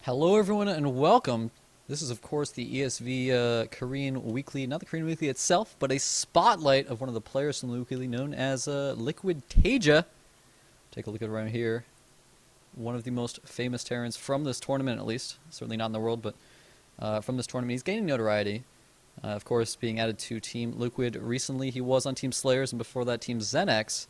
Hello everyone and welcome. This is of course the ESV Korean Weekly, not the Korean Weekly itself, but a spotlight of one of the players from the Weekly known as Liquid TaeJa. Take a look at it right here. One of the most famous Terrans from this tournament at least. Certainly not in the world, but from this tournament. He's gaining notoriety. Of course, being added to Team Liquid recently. He was on Team Slayers and before that Team Zenex.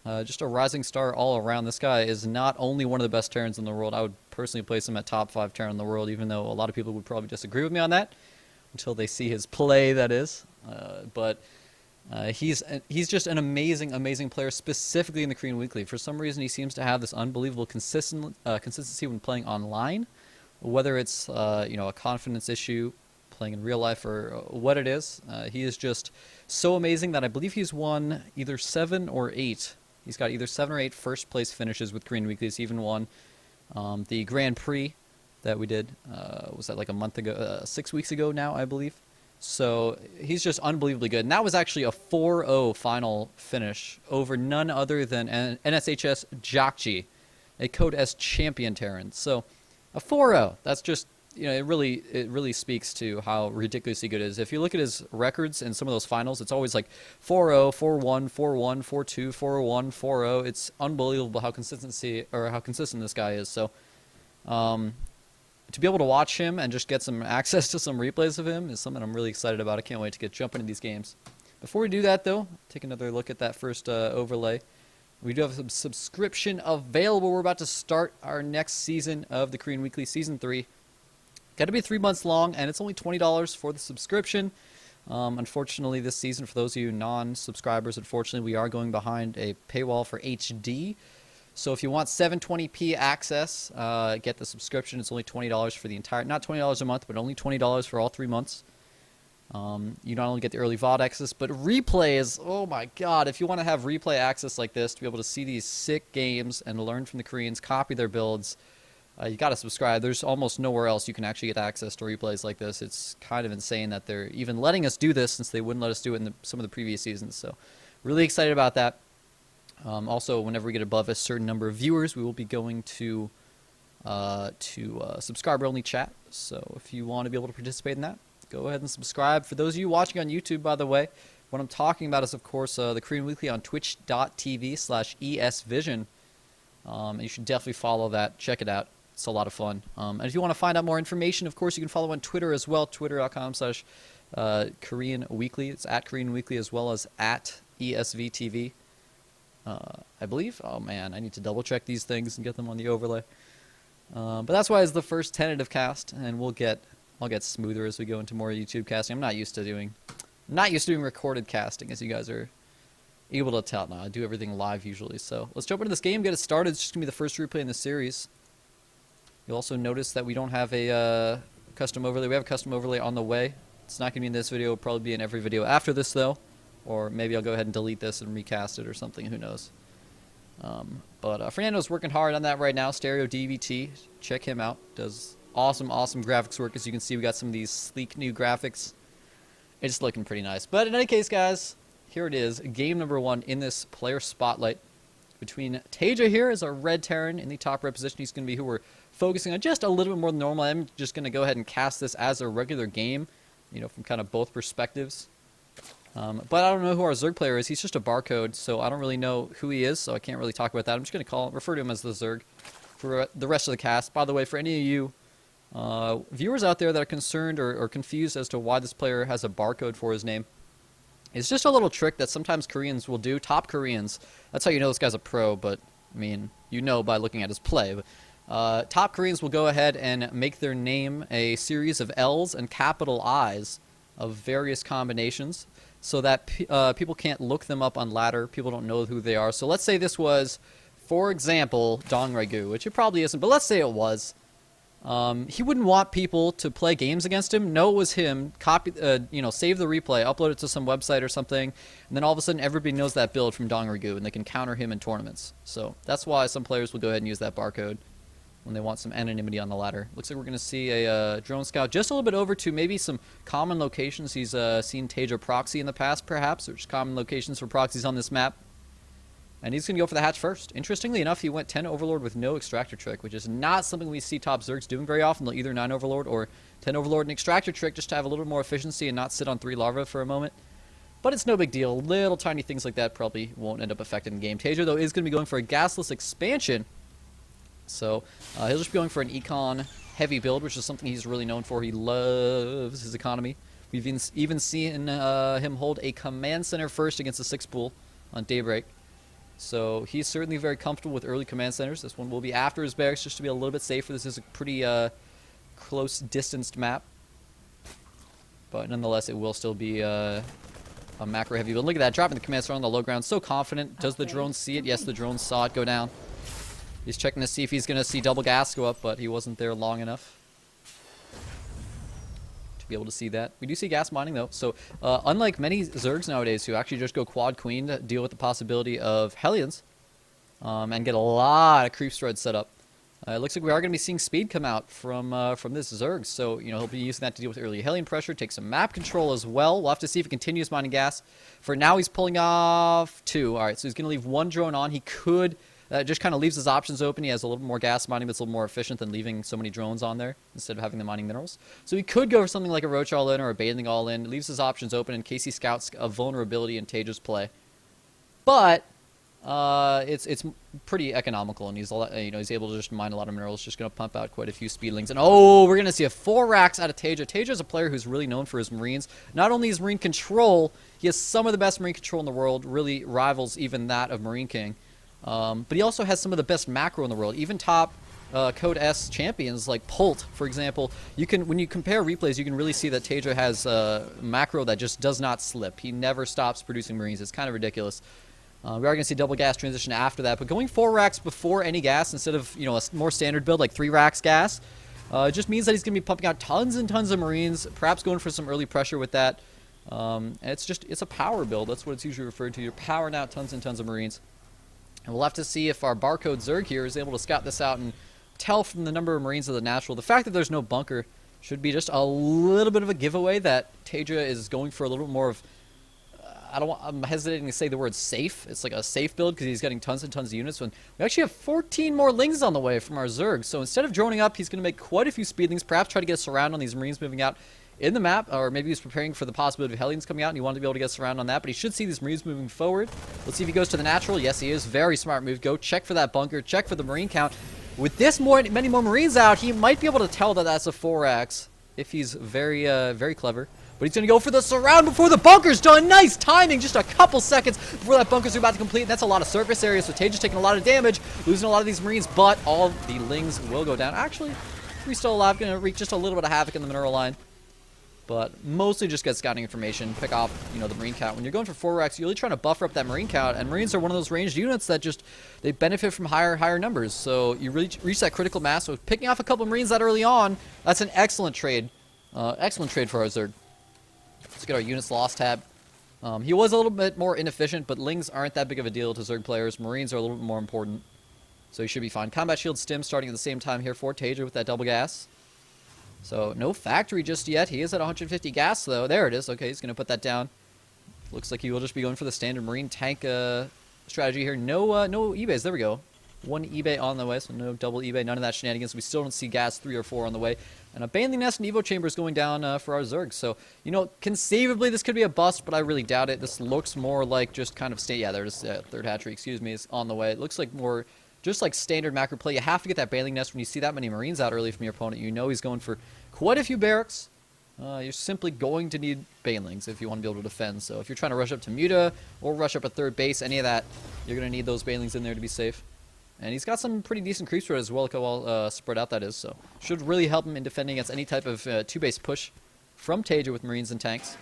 Just a rising star all around. This guy is not only one of the best Terrans in the world. I would personally place him at top 5 Terran in the world, even though a lot of people would probably disagree with me on that until they see his play, that is. But he's just an amazing player, specifically in the Korean Weekly. For some reason, he seems to have this unbelievable consistency when playing online, whether it's a confidence issue, playing in real life, or what it is. He is just so amazing that I believe he's won either 7 or 8. He's got either 7 or 8 first place finishes with Korean Weeklies. He even won the Grand Prix that we did. Was that like a month ago, 6 weeks ago now, I believe. So he's just unbelievably good. And that was actually a 4-0 final finish over none other than NSHS Jakji, a Code S champion Terran. So a 4-0, that's just, it really speaks to how ridiculously good it is. If you look at his records in some of those finals, it's always like 4-0, 4-1, 4-1, 4-2, 4-1, 4-0. It's unbelievable how consistent this guy is. So to be able to watch him and just get some access to some replays of him is something I'm really excited about. I can't wait to get jumping into these games. Before we do that, though, take another look at that first overlay. We do have some subscription available. We're about to start our next season of the Korean Weekly, Season 3. Got to be 3 months long, and it's only $20 for the subscription. Unfortunately, this season, for those of you non-subscribers, unfortunately, we are going behind a paywall for HD. So if you want 720p access, get the subscription. It's only $20 for the entire, not $20 a month, but only $20 for all 3 months. You not only get the early VOD access, but replays. Oh my God! If you want to have replay access like this, to be able to see these sick games and learn from the Koreans, copy their builds. You got to subscribe. There's almost nowhere else you can actually get access to replays like this. It's kind of insane that they're even letting us do this, since they wouldn't let us do it in some of the previous seasons. So really excited about that. Also, whenever we get above a certain number of viewers, we will be going to subscriber-only chat. So if you want to be able to participate in that, go ahead and subscribe. For those of you watching on YouTube, by the way, what I'm talking about is, of course, the Korean Weekly on twitch.tv/esvision. And you should definitely follow that. Check it out. It's a lot of fun. And if you want to find out more information, of course, you can follow on Twitter as well, twitter.com/Korean Weekly. It's at Korean Weekly as well as at ESVTV, I believe. Oh, man, I need to double-check these things and get them on the overlay. But that's why it's the first tentative cast, and I'll get smoother as we go into more YouTube casting. I'm not used to doing recorded casting, as you guys are able to tell now. I do everything live usually. So let's jump into this game, get it started. It's just going to be the first replay in the series. You'll also notice that we don't have a custom overlay. We have a custom overlay on the way. It's not going to be in this video. It'll probably be in every video after this, though. Or maybe I'll go ahead and delete this and recast it or something. Who knows? But Fernando's working hard on that right now. Stereo DVT. Check him out. Does awesome graphics work. As you can see, we got some of these sleek new graphics. It's looking pretty nice. But in any case, guys, here it is. Game number 1 in this player spotlight. Between TaeJa here as our red Terran in the top red position. He's going to be who we're focusing on just a little bit more than normal. I'm just going to go ahead and cast this as a regular game, from kind of both perspectives. But I don't know who our Zerg player is. He's just a barcode, so I don't really know who he is, so I can't really talk about that. I'm just going to refer to him as the Zerg for the rest of the cast. By the way, for any of you viewers out there that are concerned or confused as to why this player has a barcode for his name, it's just a little trick that sometimes Koreans will do. Top Koreans, that's how you know this guy's a pro, but, I mean, by looking at his play. But, top Koreans will go ahead and make their name a series of L's and capital I's of various combinations so that people can't look them up on ladder. People don't know who they are. So let's say this was, for example, Dong Raegu, which it probably isn't, but let's say it was. He wouldn't want people to play games against him. No, it was him. Save the replay, upload it to some website or something, and then all of a sudden everybody knows that build from Dong Raegu, and they can counter him in tournaments. So that's why some players will go ahead and use that barcode when they want some anonymity on the ladder. Looks like we're going to see a drone scout just a little bit over to maybe some common locations. He's seen TaeJa proxy in the past, perhaps, or just common locations for proxies on this map. And he's going to go for the hatch first. Interestingly enough, he went 10 Overlord with no Extractor Trick, which is not something we see top Zergs doing very often. They'll either 9 Overlord or 10 Overlord and Extractor Trick just to have a little more efficiency and not sit on 3 Larva for a moment. But it's no big deal. Little tiny things like that probably won't end up affecting the game. TaeJa, though, is going to be going for a Gasless expansion. So he'll just be going for an Econ heavy build, which is something he's really known for. He loves his economy. We've even seen him hold a Command Center first against a 6-pool on Daybreak. So he's certainly very comfortable with early command centers. This one will be after his barracks just to be a little bit safer. This is a pretty close distanced map. But nonetheless, it will still be a macro heavy build. Look at that, dropping the command center on the low ground. So confident. Does the drone see it? Yes, the drone saw it go down. He's checking to see if he's going to see double gas go up, but he wasn't there long enough to be able to see that. We do see gas mining, though. So unlike many Zergs nowadays who actually just go quad queen to deal with the possibility of Hellions and get a lot of creep spread set up, it looks like we are going to be seeing speed come out from this Zerg. So, you know, he'll be using that to deal with early Hellion pressure, take some map control as well. We'll have to see if he continues mining gas. For now, he's pulling off 2. All right, so he's going to leave 1 drone on. He could... That just kind of leaves his options open. He has a little more gas mining, but it's a little more efficient than leaving so many drones on there instead of having them mining minerals. So he could go for something like a Roach all-in or a Bathing all-in. It leaves his options open in case he scouts a vulnerability in TaeJa's play. But it's pretty economical, and he's able to just mine a lot of minerals. Just going to pump out quite a few speedlings. And oh, we're going to see a 4 racks out of TaeJa. TaeJa is a player who's really known for his Marines. Not only his Marine control, he has some of the best Marine control in the world. Really rivals even that of Marine King. But he also has some of the best macro in the world. Even top Code S champions like Pult, for example, when you compare replays, you can really see that TaeJa has macro that just does not slip. He never stops producing Marines. It's kind of ridiculous. We are going to see double gas transition after that, but going 4 racks before any gas instead of a more standard build like 3 racks gas, just means that he's going to be pumping out tons and tons of Marines, perhaps going for some early pressure with that. And it's a power build. That's what it's usually referred to. You're powering out tons and tons of Marines. And we'll have to see if our barcode Zerg here is able to scout this out and tell from the number of Marines of the natural. The fact that there's no bunker should be just a little bit of a giveaway that TaeJa is going for a little bit more of, I'm hesitating to say the word safe. It's like a safe build because he's getting tons and tons of units. When we actually have 14 more Lings on the way from our Zerg. So instead of droning up, he's going to make quite a few speedlings, perhaps try to get a surround on these Marines moving out in the map, or maybe he's preparing for the possibility of Hellions coming out and he wanted to be able to get surround on that, but he should see these Marines moving forward. Let's see if he goes to the natural. Yes, he is. Very smart move. Go check for that bunker, check for the Marine count. With this many more Marines out, he might be able to tell that that's a 4x if he's very clever. But he's going to go for the surround before the bunker's done. Nice timing, just a couple seconds before that bunker's about to complete. That's a lot of surface area, so TaeJa's taking a lot of damage, losing a lot of these Marines, but all the Lings will go down. Actually, 3 still alive, going to wreak just a little bit of havoc in the mineral line. But mostly just get scouting information, pick off, the Marine count. When you're going for 4 racks, you're really trying to buffer up that Marine count, and Marines are one of those ranged units that they benefit from higher numbers. So you really reach that critical mass. So picking off a couple of Marines that early on, that's an excellent trade. Excellent trade for our Zerg. Let's get our units lost tab. He was a little bit more inefficient, but Lings aren't that big of a deal to Zerg players. Marines are a little bit more important. So he should be fine. Combat Shield Stim starting at the same time here for TaeJa with that double gas. So no factory just yet. He is at 150 gas though. There it is. Okay, he's going to put that down. Looks like he will just be going for the standard Marine tank strategy here. No eBays. There we go. 1 eBay on the way, so no double eBay. None of that shenanigans. We still don't see gas 3 or 4 on the way. And a Baneling Nest and Evo Chamber is going down for our Zerg. So, conceivably this could be a bust, but I really doubt it. This looks more like just kind of yeah, there's third hatchery, excuse me, is on the way. It looks like more just like standard macro play. You have to get that Baneling Nest when you see that many Marines out early from your opponent. You know he's going for quite a few barracks. You're simply going to need Banelings if you want to be able to defend. So if you're trying to rush up to Muta or rush up a third base, any of that, you're going to need those Banelings in there to be safe. And he's got some pretty decent creep spread as well. Look how well spread out that is. So should really help him in defending against any type of 2-base push from TaeJa with Marines and tanks.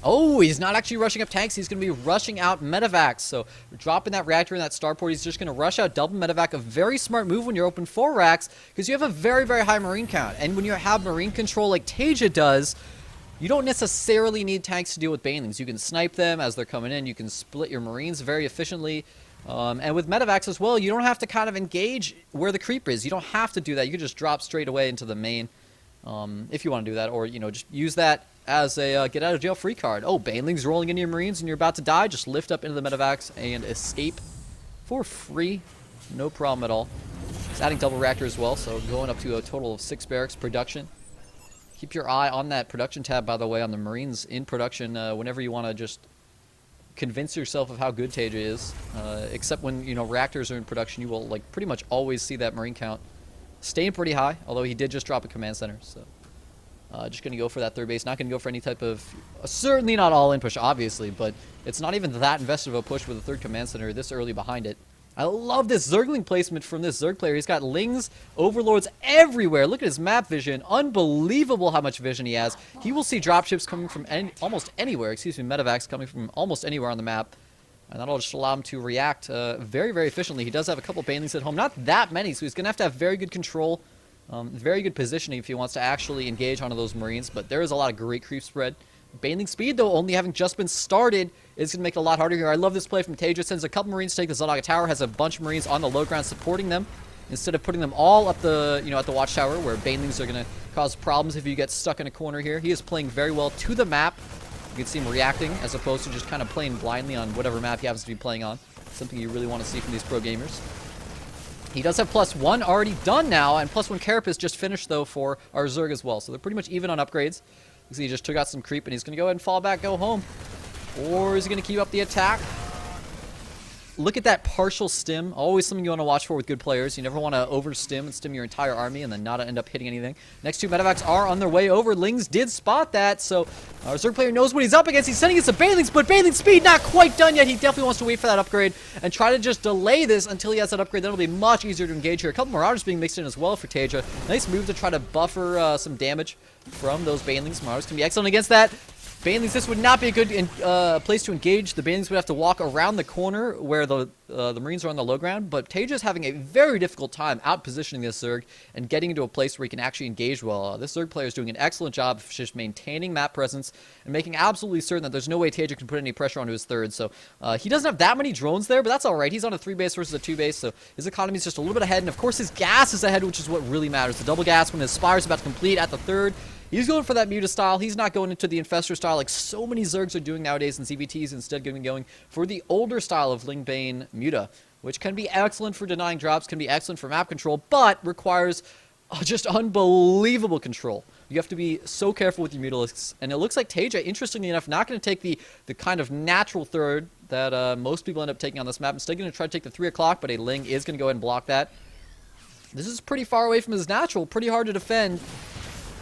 Oh, he's not actually rushing up tanks. He's going to be rushing out medevacs. So dropping that reactor in that starport, he's just going to rush out double medevac. A very smart move when you're open 4 racks because you have a very high Marine count. And when you have Marine control like TaeJa does, you don't necessarily need tanks to deal with Banelings. You can snipe them as they're coming in. You can split your Marines very efficiently. And with medevacs as well, you don't have to kind of engage where the creep is. You don't have to do that. You can just drop straight away into the main if you want to do that. Or, just use that as a get out of jail free card. Oh, Baneling's rolling into your Marines and you're about to die. Just lift up into the medevacs and escape for free. No problem at all. It's adding double reactor as well, so going up to a total of 6 barracks production. Keep your eye on that production tab, by the way, on the Marines in production whenever you want to just convince yourself of how good TaeJa is. Except when, you know, reactors are in production, you will like pretty much always see that Marine count staying pretty high, although he did just drop a command center, so just going to go for that third base. Not going to go for any type of, certainly not all-in push, obviously, but it's not even that invested of a push with a third command center this early behind it. I love this Zergling placement from this Zerg player. He's got Lings, Overlords everywhere. Look at his map vision. Unbelievable how much vision he has. He will see dropships coming from almost anywhere. Excuse me, medevacs coming from almost anywhere on the map. And that'll just allow him to react very, very efficiently. He does have a couple Banelings at home. Not that many, so he's going to have very good control. Very good positioning if he wants to actually engage onto those Marines, but there is a lot of great creep spread. Baneling speed, though, only having just been started, is going to make it a lot harder here. I love this play from TaeJa. Sends a couple Marines to take the Zaldaga Tower, has a bunch of Marines on the low ground supporting them, instead of putting them all up the, at the Watchtower, where Banelings are going to cause problems if you get stuck in a corner here. He is playing very well to the map. You can see him reacting, as opposed to just kind of playing blindly on whatever map he happens to be playing on. Something you really want to see from these pro gamers. He does have +1 already done now, and +1 Carapace just finished, though, for our Zerg as well. So they're pretty much even on upgrades. You see he just took out some creep, and he's going to go ahead and fall back, go home. Or is he going to keep up the attack? Look at that partial stim. Always something you want to watch for with good players. You never want to over-stim and stim your entire army and then not end up hitting anything. Next two medevacs are on their way over. Lings did spot that, so our Zerg player knows what he's up against. He's sending it to Banelings, but Banelings speed not quite done yet. He definitely wants to wait for that upgrade and try to just delay this until he has that upgrade. Then it'll be much easier to engage here. A couple Marauders being mixed in as well for TaeJa. Nice move to try to buffer some damage from those Banelings. Marauders can be excellent against that. Banelings, this would not be a good place to engage. The Banelings would have to walk around the corner where the Marines are on the low ground, but TaeJa is having a very difficult time out-positioning this Zerg and getting into a place where he can actually engage well. This Zerg player is doing an excellent job of just maintaining map presence and making absolutely certain that there's no way TaeJa can put any pressure onto his third. So he doesn't have that many drones there, but that's all right. He's on a 3-base versus a 2-base, so his economy is just a little bit ahead, and of course his gas is ahead, which is what really matters. The double gas when his Spire is about to complete at the third. He's going for that Muta style. He's not going into the Infestor style like so many Zergs are doing nowadays in CVTs. Instead, going for the older style of Lingbane Muta, which can be excellent for denying drops, can be excellent for map control, but requires just unbelievable control. You have to be so careful with your Mutalisks. And it looks like TaeJa, interestingly enough, not going to take the kind of natural third that most people end up taking on this map. Instead, going to try to take the 3 o'clock, but a Ling is going to go ahead and block that. This is pretty far away from his natural, pretty hard to defend.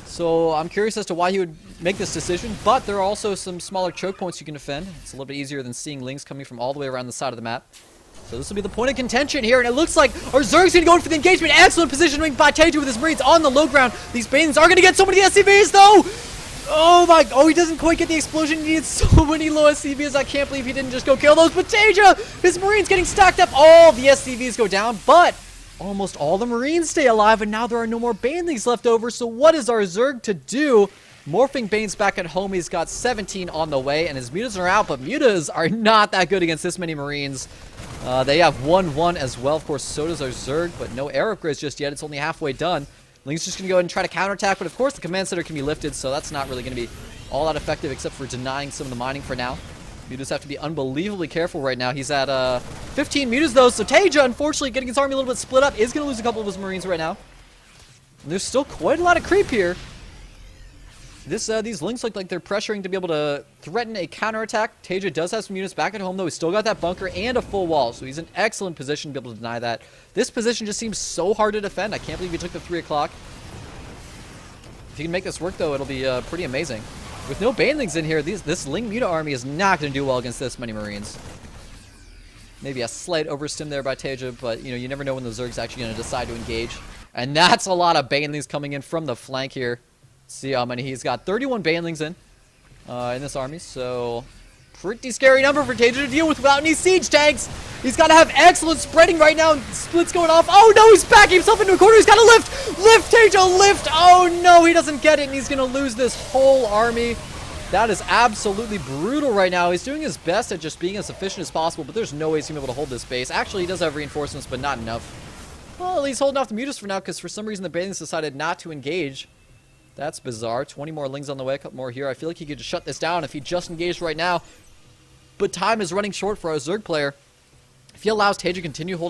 So I'm curious as to why he would make this decision, but there are also some smaller choke points you can defend. It's a little bit easier than seeing Lings coming from all the way around the side of the map. So this will be the point of contention here, and it looks like our Zerg's going to go in for the engagement. Excellent positioning by TaeJa with his Marines on the low ground. These Banelings are going to get so many SCVs, though! Oh, he doesn't quite get the explosion. He needs so many low SCVs. I can't believe he didn't just go kill those, but TaeJa, his Marines getting stacked up. All the SCVs go down, but almost all the Marines stay alive, and now there are no more Banelings left over. So what is our Zerg to do? Morphing Bane's back at home. He's got 17 on the way, and his Mutas are out, but Mutas are not that good against this many Marines. They have 1-1 as well. Of course, so does our Zerg, but no air upgrades just yet. It's only halfway done. Ling's just going to go ahead and try to counterattack, but of course the command center can be lifted, so that's not really going to be all that effective except for denying some of the mining for now. Mutas have to be unbelievably careful right now. He's at 15 Mutas, though, so TaeJa, unfortunately, getting his army a little bit split up, is going to lose a couple of his Marines right now. And there's still quite a lot of creep here. These Lings look like they're pressuring to be able to threaten a counterattack. TaeJa does have some units back at home, though. He's still got that bunker and a full wall, so he's in excellent position to be able to deny that. This position just seems so hard to defend. I can't believe he took the 3 o'clock. If he can make this work, though, it'll be pretty amazing. With no Banelings in here, this Ling Muta army is not going to do well against this many Marines. Maybe a slight overstim there by TaeJa, but you never know when the Zerg's actually going to decide to engage. And that's a lot of Banelings coming in from the flank here. See how many he's got. 31 Banelings in this army, so pretty scary number for TaeJa to deal with without any siege tanks. He's got to have excellent spreading right now. Splits going off. Oh no, he's backing himself into a corner. He's got to lift. Lift, TaeJa, lift. Oh no, he doesn't get it, and he's going to lose this whole army. That is absolutely brutal right now. He's doing his best at just being as efficient as possible, but there's no way he's going to be able to hold this base. Actually, he does have reinforcements, but not enough. Well, he's holding off the Mutas for now, because for some reason the Banelings decided not to engage That's bizarre. 20 more Lings on the way, a couple more here. I feel like he could just shut this down if he just engaged right now. But time is running short for our Zerg player. If he allows TaeJa to continue holding